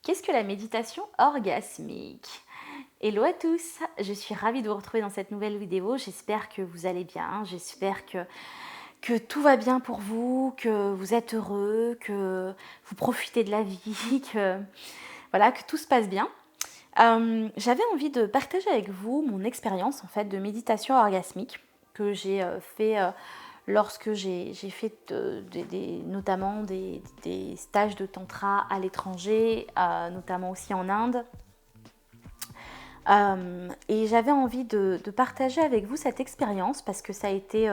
qu'est-ce que la méditation orgasmique? Hello à tous, je suis ravie de vous retrouver dans cette nouvelle vidéo. J'espère que vous allez bien, j'espère que tout va bien pour vous, que vous êtes heureux, que vous profitez de la vie, que, voilà, que tout se passe bien. J'avais envie de partager avec vous mon expérience en fait de méditation orgasmique que j'ai fait lorsque j'ai fait notamment des stages de tantra à l'étranger, notamment aussi en Inde. Et j'avais envie de partager avec vous cette expérience parce que ça a été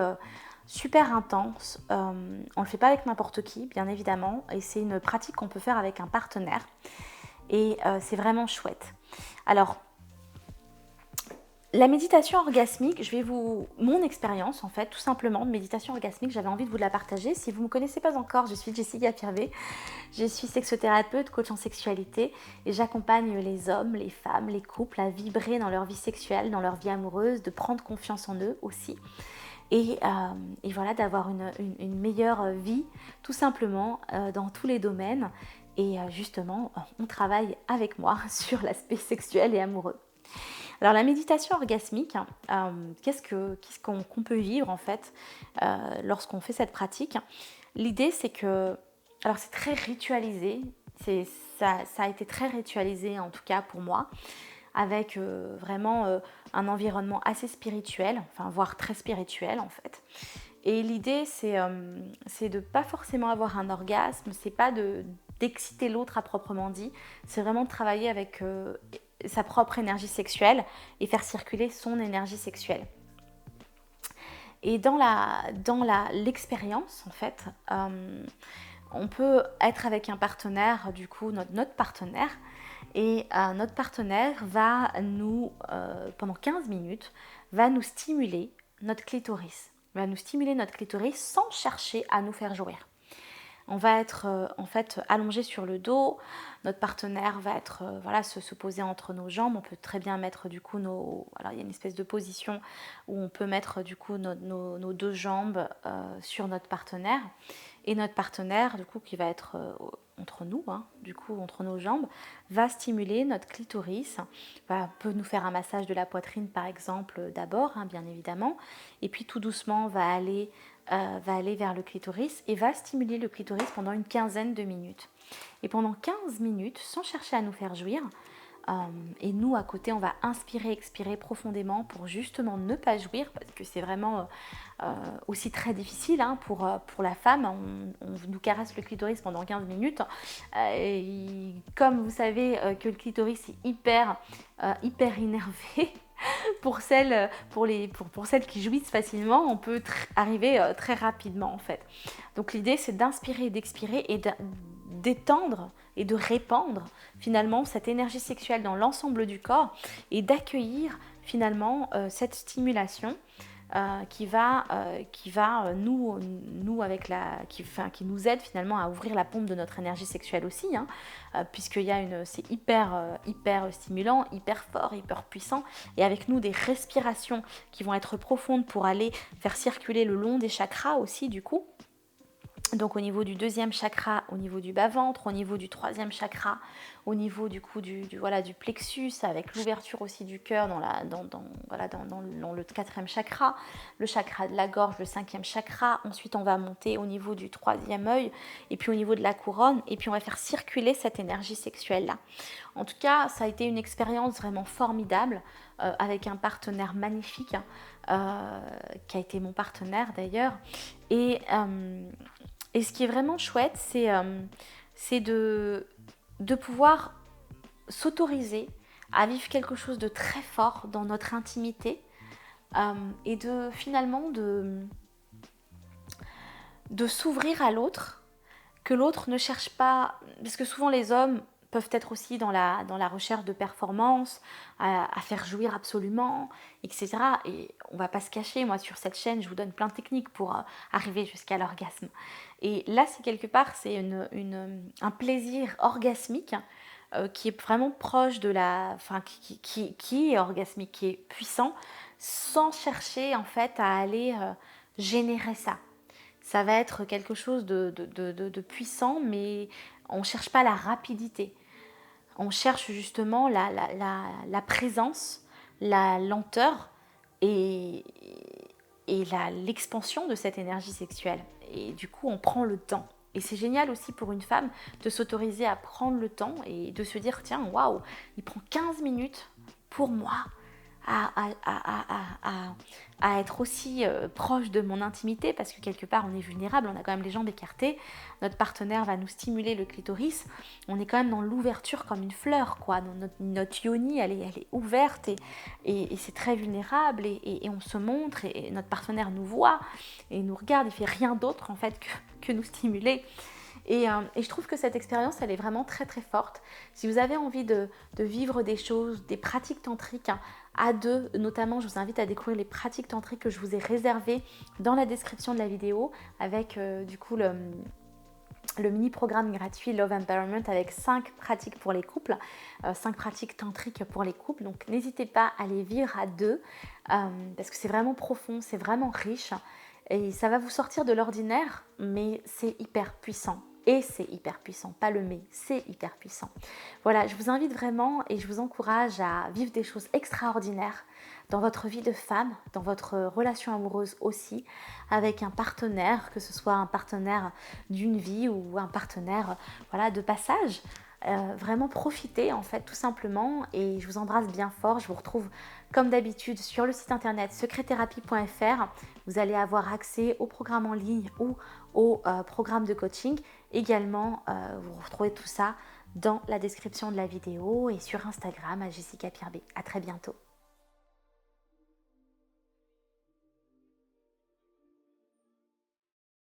super intense. On ne le fait pas avec n'importe qui, bien évidemment, et c'est une pratique qu'on peut faire avec un partenaire. Et c'est vraiment chouette. Alors, la méditation orgasmique, mon expérience en fait, tout simplement, de méditation orgasmique, j'avais envie de vous la partager. Si vous ne me connaissez pas encore, je suis Jessica Pirvé, je suis sexothérapeute, coach en sexualité et j'accompagne les hommes, les femmes, les couples à vibrer dans leur vie sexuelle, dans leur vie amoureuse, de prendre confiance en eux aussi et voilà, d'avoir une meilleure vie tout simplement dans tous les domaines. Et justement, on travaille avec moi sur l'aspect sexuel et amoureux. Alors la méditation orgasmique, qu'est-ce qu'on peut vivre en fait lorsqu'on fait cette pratique? L'idée c'est que, alors c'est très ritualisé, ça a été très ritualisé en tout cas pour moi, avec vraiment un environnement assez spirituel, enfin voire très spirituel en fait. Et l'idée c'est de pas forcément avoir un orgasme, c'est pas d'exciter l'autre à proprement dit, c'est vraiment de travailler avec sa propre énergie sexuelle et faire circuler son énergie sexuelle. Et dans l'expérience, en fait, on peut être avec un partenaire, du coup, notre partenaire, et notre partenaire va pendant 15 minutes, va nous stimuler notre clitoris. Va nous stimuler notre clitoris sans chercher à nous faire jouir. On va être en fait allongé sur le dos, notre partenaire va être se poser entre nos jambes, on peut très bien mettre du coup alors il y a une espèce de position où on peut mettre du coup nos deux jambes sur notre partenaire et notre partenaire du coup qui va être entre nous, du coup entre nos jambes, va stimuler notre clitoris, peut nous faire un massage de la poitrine par exemple d'abord, bien évidemment, et puis tout doucement va aller vers le clitoris et va stimuler le clitoris pendant une quinzaine de minutes. Et pendant 15 minutes, sans chercher à nous faire jouir, et nous à côté on va inspirer, expirer profondément pour justement ne pas jouir, parce que c'est vraiment aussi très difficile pour la femme. On nous caresse le clitoris pendant 15 minutes et comme vous savez que le clitoris est hyper énervé, pour celles qui jouissent facilement, on peut arriver très rapidement en fait. Donc l'idée c'est d'inspirer, d'expirer et d'étendre et de répandre finalement cette énergie sexuelle dans l'ensemble du corps et d'accueillir finalement cette stimulation qui nous aide finalement à ouvrir la pompe de notre énergie sexuelle aussi, c'est hyper stimulant, hyper fort, hyper puissant, et avec nous des respirations qui vont être profondes pour aller faire circuler le long des chakras aussi du coup. Donc au niveau du deuxième chakra, au niveau du bas-ventre, au niveau du troisième chakra, au niveau du coup du plexus, avec l'ouverture aussi du cœur dans le quatrième chakra, le chakra de la gorge, le cinquième chakra. Ensuite on va monter au niveau du troisième œil et puis au niveau de la couronne, et puis on va faire circuler cette énergie sexuelle là. En tout cas, ça a été une expérience vraiment formidable avec un partenaire magnifique qui a été mon partenaire d'ailleurs. Et ce qui est vraiment chouette, c'est de pouvoir s'autoriser à vivre quelque chose de très fort dans notre intimité et finalement de s'ouvrir à l'autre, que l'autre ne cherche pas, parce que souvent les hommes peuvent être aussi dans la recherche de performance, à faire jouir absolument, etc. Et on va pas se cacher, moi sur cette chaîne, je vous donne plein de techniques pour arriver jusqu'à l'orgasme. Et là, c'est un plaisir orgasmique qui est vraiment proche de qui est orgasmique, qui est puissant, sans chercher en fait à aller générer ça. Ça va être quelque chose de puissant, mais on ne cherche pas la rapidité. On cherche justement la présence, la lenteur et, l'expansion de cette énergie sexuelle. Et du coup, on prend le temps. Et c'est génial aussi pour une femme de s'autoriser à prendre le temps et de se dire, tiens, waouh, il prend 15 minutes pour moi à, à, à, à, à être aussi proche de mon intimité, parce que quelque part on est vulnérable, on a quand même les jambes écartées, notre partenaire va nous stimuler le clitoris, on est quand même dans l'ouverture comme une fleur, quoi. Notre yoni elle est ouverte et c'est très vulnérable et on se montre et notre partenaire nous voit et nous regarde, il fait rien d'autre en fait que nous stimuler. Et je trouve que cette expérience, elle est vraiment très très forte. Si vous avez envie de vivre des choses, des pratiques tantriques à deux, notamment, je vous invite à découvrir les pratiques tantriques que je vous ai réservées dans la description de la vidéo, avec du coup le mini-programme gratuit Love Empowerment avec 5 pratiques pour les couples, 5 pratiques tantriques pour les couples. Donc n'hésitez pas à les vivre à deux, parce que c'est vraiment profond, c'est vraiment riche. Et ça va vous sortir de l'ordinaire, mais c'est hyper puissant. Et c'est hyper puissant, pas le mais, c'est hyper puissant. Voilà, je vous invite vraiment et je vous encourage à vivre des choses extraordinaires dans votre vie de femme, dans votre relation amoureuse aussi, avec un partenaire, que ce soit un partenaire d'une vie ou un partenaire voilà, de passage. Vraiment profitez en fait tout simplement et je vous embrasse bien fort. Je vous retrouve comme d'habitude sur le site internet secretthérapie.fr. Vous allez avoir accès au programme en ligne ou au programme de coaching. Également, vous retrouvez tout ça dans la description de la vidéo et sur Instagram à Jessica Pierre B. À très bientôt.